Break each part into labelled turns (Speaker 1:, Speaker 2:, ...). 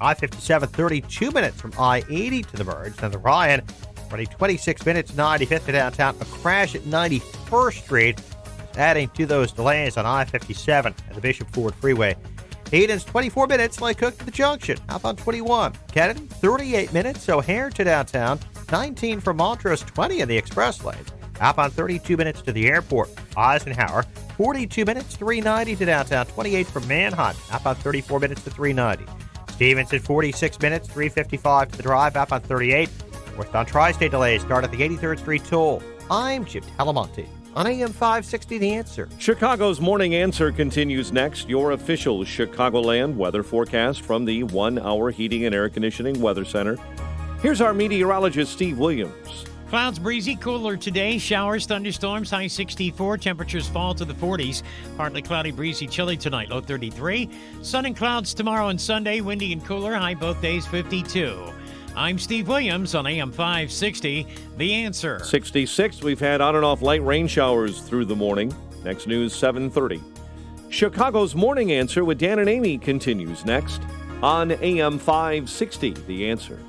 Speaker 1: I-57, 32 minutes from I-80 to the merge. Then the Ryan, running 26 minutes, 95th to downtown. A crash at 91st Street, adding to those delays on I-57 and the Bishop Ford Freeway. Eden's 24 minutes, like Cook to the junction. Up on 21. Kennedy, 38 minutes, O'Hare to downtown. 19 from Montrose, 20 in the express lanes. Up on 32 minutes to the airport. Eisenhower, 42 minutes, 390 to downtown. 28 from Manhunt. Up on 34 minutes to 390. Stevenson, 46 minutes, 355 to the drive. Up on 38. Northbound tri-state delays start at the 83rd Street toll. I'm Jim Talamonte. On AM 560, The Answer.
Speaker 2: Chicago's Morning Answer continues next. Your official Chicagoland weather forecast from the 1 Hour Heating and Air Conditioning Weather Center. Here's our meteorologist, Steve Williams.
Speaker 3: Clouds breezy, cooler today. Showers, thunderstorms, high 64. Temperatures fall to the 40s. Partly cloudy, breezy, chilly tonight, low 33. Sun and clouds tomorrow and Sunday, windy and cooler, high both days 52. I'm Steve Williams on AM 560, The Answer.
Speaker 2: 66, we've had on and off light rain showers through the morning. Next news, 7:30. Chicago's Morning Answer with Dan and Amy continues next on AM 560, The Answer.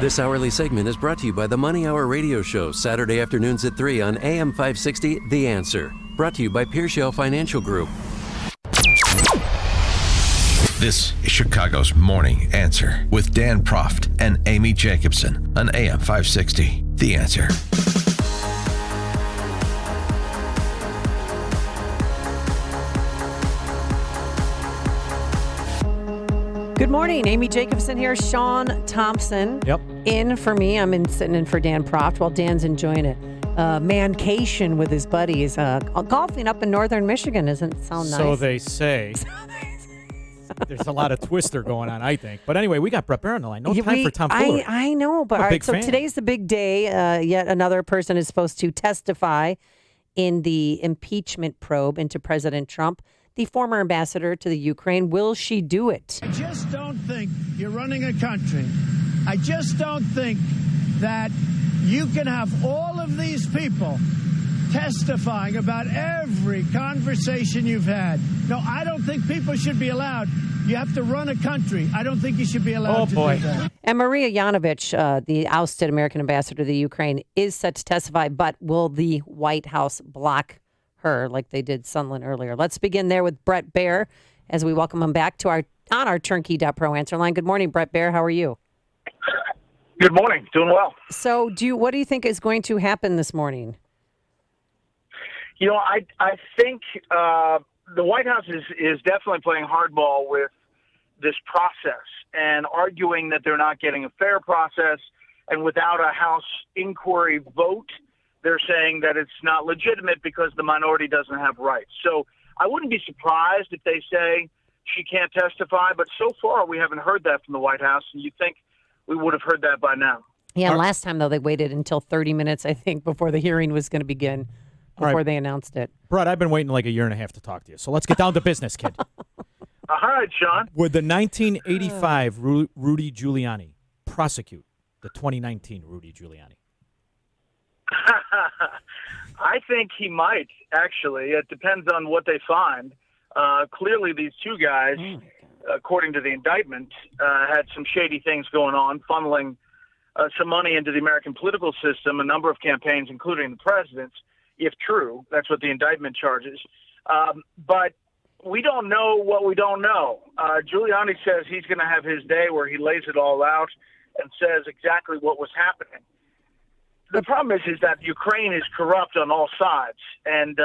Speaker 4: This hourly segment is brought to you by the Money Hour radio show, Saturday afternoons at 3 on AM 560, The Answer. Brought to you by Pearshell Financial Group.
Speaker 5: This is Chicago's Morning Answer with Dan Proft and Amy Jacobson on AM 560. The Answer.
Speaker 6: Good morning. Amy Jacobson here. Sean Thompson in for me. Sitting in for Dan Proft while Dan's enjoying a mancation with his buddies. Golfing up in northern Michigan doesn't sound nice.
Speaker 7: So they say. There's a lot of twister going on, I think. But anyway, we got Bret Baier on the line. No time for tomfoolery.
Speaker 6: I know, but all right, so today's the big day. Yet another person is supposed to testify in the impeachment probe into President Trump, the former ambassador to the Ukraine. Will she do it?
Speaker 8: I just don't think you're running a country. I just don't think that you can have all of these people testifying about every conversation you've had. No, I don't think people should be allowed. You have to run a country. I don't think you should be allowed to do that.
Speaker 6: And Maria Yanovich, the ousted American ambassador to the Ukraine, is set to testify, but will the White House block her like they did Sondland earlier? Let's begin there with Bret Baier as we welcome him back to our Turnkey.pro answer line. Good morning, Bret Baier. How are you?
Speaker 9: Good morning. Doing well.
Speaker 6: So what do you think is going to happen this morning?
Speaker 9: You know, I think the White House is definitely playing hardball with this process and arguing that they're not getting a fair process. And without a House inquiry vote, they're saying that it's not legitimate because the minority doesn't have rights. So I wouldn't be surprised if they say she can't testify. But so far, we haven't heard that from the White House. And you'd think we would have heard that by now.
Speaker 6: Yeah, last time, though, they waited until 30 minutes, I think, before the hearing was going to begin. Before they announced it.
Speaker 7: Bret, I've been waiting like a year and a half to talk to you. So let's get down to business, kid.
Speaker 9: All right, Sean.
Speaker 7: Would the 1985 Rudy Giuliani prosecute the 2019 Rudy Giuliani?
Speaker 9: I think he might, actually. It depends on what they find. Clearly, these two guys, according to the indictment, had some shady things going on, funneling some money into the American political system, a number of campaigns, including the president's. If true, that's what the indictment charges. But we don't know what we don't know. Giuliani says he's going to have his day where he lays it all out and says exactly what was happening. The problem is that Ukraine is corrupt on all sides, and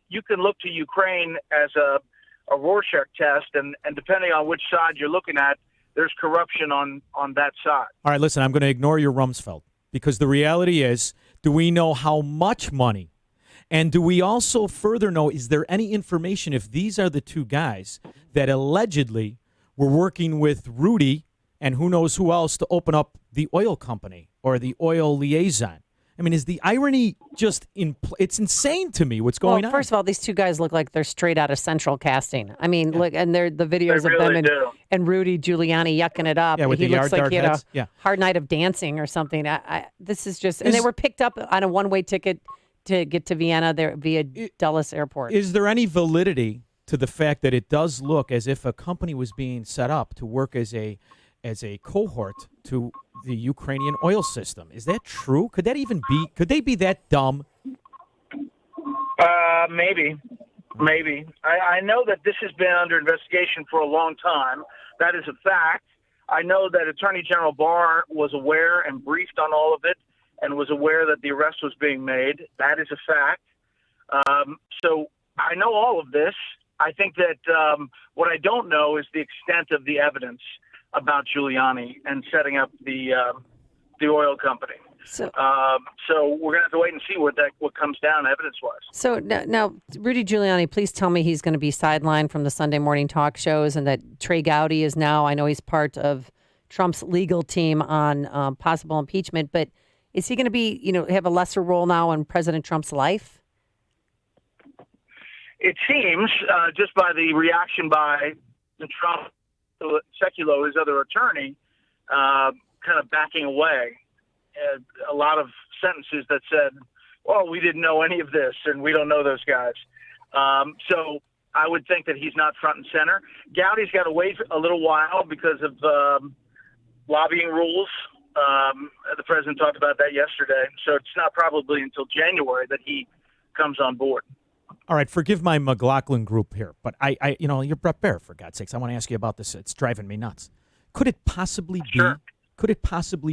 Speaker 9: you can look to Ukraine as a Rorschach test, and depending on which side you're looking at, there's corruption on that side.
Speaker 7: All right, listen, I'm going to ignore your Rumsfeld, because the reality is, do we know how much money? And do we also further know, is there any information if these are the two guys that allegedly were working with Rudy and who knows who else to open up the oil company or the oil liaison? I mean, is the irony just it's insane to me what's going on.
Speaker 6: First of all, these two guys look like they're straight out of Central Casting. I mean, look, and they're the videos
Speaker 9: they
Speaker 6: of
Speaker 9: really
Speaker 6: them and Rudy Giuliani yucking it up.
Speaker 7: Yeah, with
Speaker 6: he
Speaker 7: the
Speaker 6: looks
Speaker 7: yard
Speaker 6: like he had
Speaker 7: heads.
Speaker 6: a hard night of dancing or something. This is just, and they were picked up on a one-way ticket to get to Vienna there via Dulles Airport.
Speaker 7: Is there any validity to the fact that it does look as if a company was being set up to work as a cohort to the Ukrainian oil system. Is that true? Could that even be? Could they be that dumb?
Speaker 9: Maybe. I know that this has been under investigation for a long time. That is a fact. I know that Attorney General Barr was aware and briefed on all of it and was aware that the arrest was being made. That is a fact. So I know all of this. I think that what I don't know is the extent of the evidence about Giuliani and setting up the oil company. So we're going to have to wait and see what comes down evidence-wise.
Speaker 6: So now, Rudy Giuliani, please tell me he's going to be sidelined from the Sunday morning talk shows, and that Trey Gowdy is now, I know he's part of Trump's legal team on possible impeachment, but is he going to be, have a lesser role now in President Trump's life?
Speaker 9: It seems, just by the reaction by Trump, Sekulow, his other attorney, kind of backing away. A lot of sentences that said, well, we didn't know any of this, and we don't know those guys. So I would think that he's not front and center. Gowdy's got to wait a little while because of lobbying rules. The president talked about that yesterday. So it's not probably until January that he comes on board.
Speaker 7: All right, forgive my McLaughlin group here, but I you're Bret Baier, for God's sakes. I want to ask you about this. It's driving me nuts. Could it possibly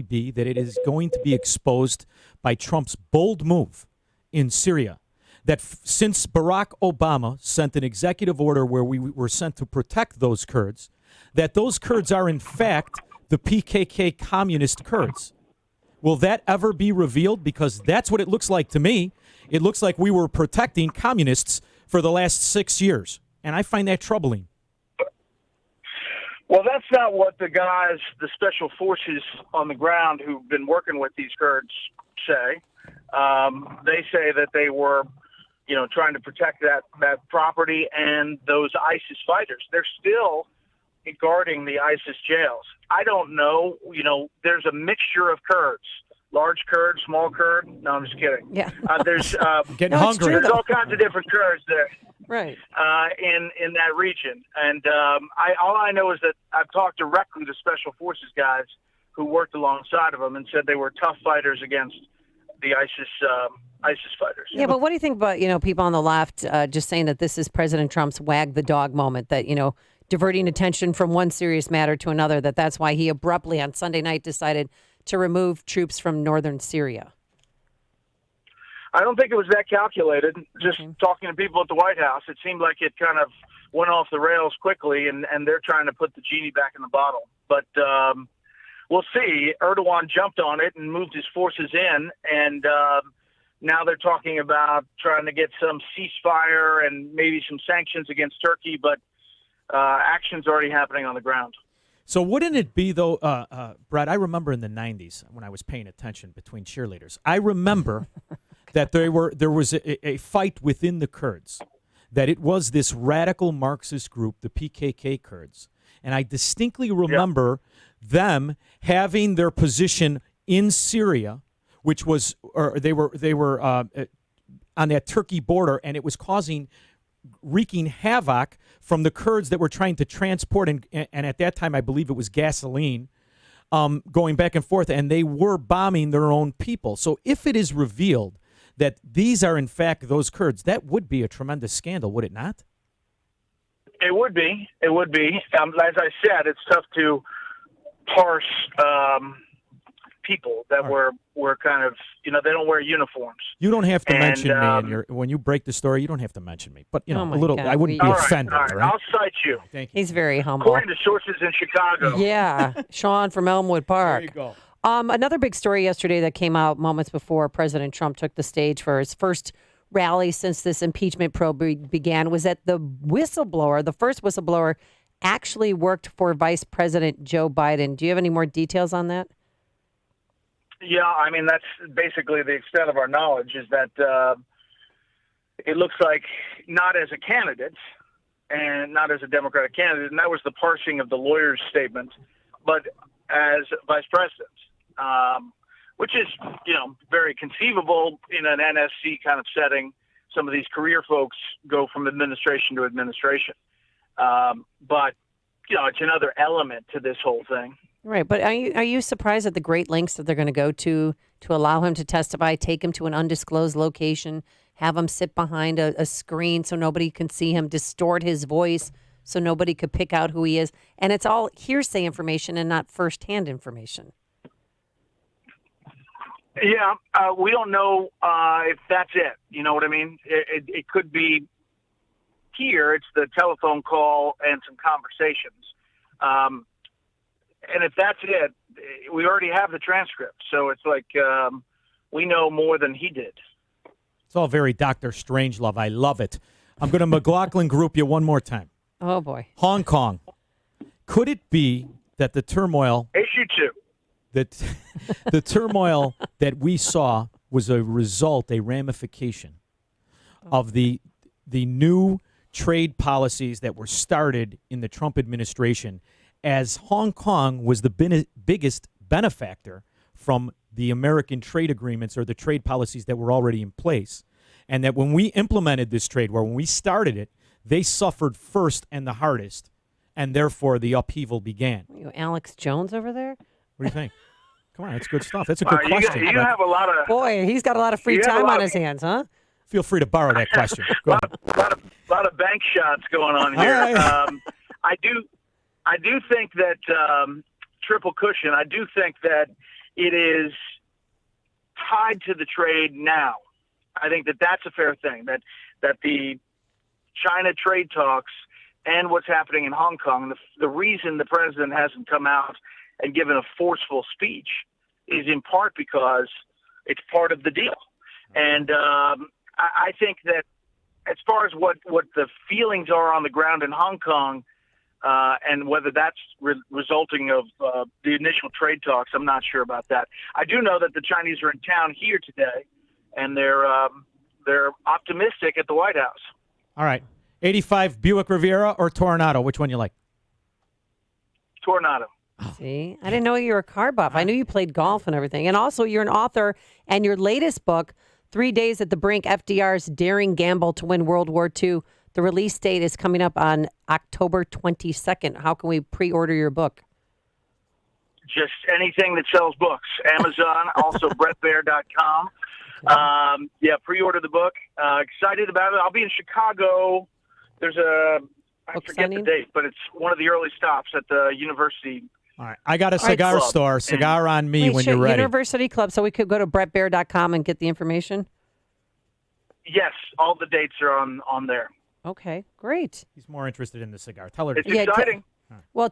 Speaker 7: be that it is going to be exposed by Trump's bold move in Syria that since Barack Obama sent an executive order where we were sent to protect those Kurds, that those Kurds are in fact the PKK communist Kurds? Will that ever be revealed? Because that's what it looks like to me. It looks like we were protecting communists for the last 6 years, and I find that troubling.
Speaker 9: Well, that's not what the guys, the special forces on the ground who've been working with these Kurds say. They say that they were, trying to protect that property and those ISIS fighters. They're still guarding the ISIS jails. I don't know. There's a mixture of Kurds. Large Kurd, small Kurd. No, I'm just kidding.
Speaker 6: Yeah.
Speaker 9: There's
Speaker 7: getting hungry.
Speaker 9: There's all kinds of different Kurds there.
Speaker 6: Right.
Speaker 9: In that region. And all I know is that I've talked directly to Special Forces guys who worked alongside of them and said they were tough fighters against the ISIS fighters.
Speaker 6: Yeah, but what do you think about, people on the left just saying that this is President Trump's wag the dog moment, that, diverting attention from one serious matter to another, that's why he abruptly on Sunday night decided to remove troops from northern Syria?
Speaker 9: I don't think it was that calculated. Just talking to people at the White House, it seemed like it kind of went off the rails quickly, and they're trying to put the genie back in the bottle. But we'll see. Erdogan jumped on it and moved his forces in, and now they're talking about trying to get some ceasefire and maybe some sanctions against Turkey, but action's already happening on the ground.
Speaker 7: So wouldn't it be, though, Brett, I remember in the 90s when I was paying attention between cheerleaders, I remember that there was a fight within the Kurds, that it was this radical Marxist group, the PKK Kurds. And I distinctly remember them having their position in Syria, which was, or they were on that Turkey border, and it was wreaking havoc from the Kurds that were trying to transport, and at that time I believe it was gasoline, going back and forth, and they were bombing their own people. So if it is revealed that these are in fact those Kurds, that would be a tremendous scandal, would it not?
Speaker 9: It would be. It would be. As I said, it's tough to parse people that were kind of, they don't wear uniforms.
Speaker 7: You don't have to mention me when you break the story. You don't have to mention me, but
Speaker 6: Oh my
Speaker 7: a little.
Speaker 6: God,
Speaker 7: I wouldn't be offended.
Speaker 9: All right. I'll cite you.
Speaker 7: Thank you.
Speaker 6: He's very humble.
Speaker 9: According to sources in Chicago.
Speaker 6: Yeah, Sean from Elmwood Park.
Speaker 7: There you go.
Speaker 6: Another big story yesterday that came out moments before President Trump took the stage for his first rally since this impeachment probe began was that the whistleblower, the first whistleblower, actually worked for Vice President Joe Biden. Do you have any more details on that?
Speaker 9: Yeah, I mean, that's basically the extent of our knowledge, is that it looks like not as a candidate and not as a Democratic candidate, and that was the parsing of the lawyer's statement, but as vice president, which is, very conceivable in an NSC kind of setting some of these career folks go from administration to administration. But, it's another element to this whole thing.
Speaker 6: Right, but are you surprised at the great lengths that they're going to go to allow him to testify, take him to an undisclosed location, have him sit behind a screen so nobody can see him, distort his voice so nobody could pick out who he is, and it's all hearsay information and not firsthand information?
Speaker 9: Yeah, we don't know if that's it. You know what I mean? It could be here. It's the telephone call and some conversations. And if that's it, we already have the transcript. So it's like we know more than he did.
Speaker 7: It's all very Dr. Strangelove. I love it. I'm going to McLaughlin group you one more time.
Speaker 6: Oh, boy.
Speaker 7: Hong Kong. Could it be that the turmoil...
Speaker 9: Issue 2.
Speaker 7: That the turmoil that we saw was a result, a ramification of the new trade policies that were started in the Trump administration, as Hong Kong was the biggest benefactor from the American trade agreements or the trade policies that were already in place. And that when we implemented this trade war, when we started it, they suffered first and the hardest, and therefore the upheaval began.
Speaker 6: You Alex Jones over there?
Speaker 7: What do you think? Come on, that's good stuff. That's a good question.
Speaker 9: You have a lot of...
Speaker 6: Boy, he's got a lot of free time on his hands, huh?
Speaker 7: Feel free to borrow that question. Go ahead.
Speaker 9: A lot of bank shots going on here. I do think that triple cushion, I do think that it is tied to the trade now. I think that that's a fair thing, that the China trade talks and what's happening in Hong Kong, the reason the president hasn't come out and given a forceful speech is in part because it's part of the deal. And I think that as far as what the feelings are on the ground in Hong Kong and whether that's resulting of the initial trade talks, I'm not sure about that. I do know that the Chinese are in town here today, and they're optimistic at the White House.
Speaker 7: All right. 85 Buick Riviera or Tornado? Which one you like?
Speaker 9: Tornado.
Speaker 6: See, I didn't know you were a car buff. I knew you played golf and everything. And also, you're an author, and your latest book, 3 Days at the Brink, FDR's Daring Gamble to Win World War II, the release date is coming up on October 22nd. How can we pre-order your book?
Speaker 9: Just anything that sells books. Amazon, also BretBaier.com. Pre-order the book. Excited about it. I'll be in Chicago. There's I forget the date, but it's one of the early stops at the university.
Speaker 7: All right. I got a cigar store. Cigar on me when you're ready.
Speaker 6: University Club, so we could go to BretBaier.com and get the information?
Speaker 9: Yes, all the dates are on there.
Speaker 6: Okay, great.
Speaker 7: He's more interested in the cigar. Tell her.
Speaker 9: It's exciting.
Speaker 6: Well,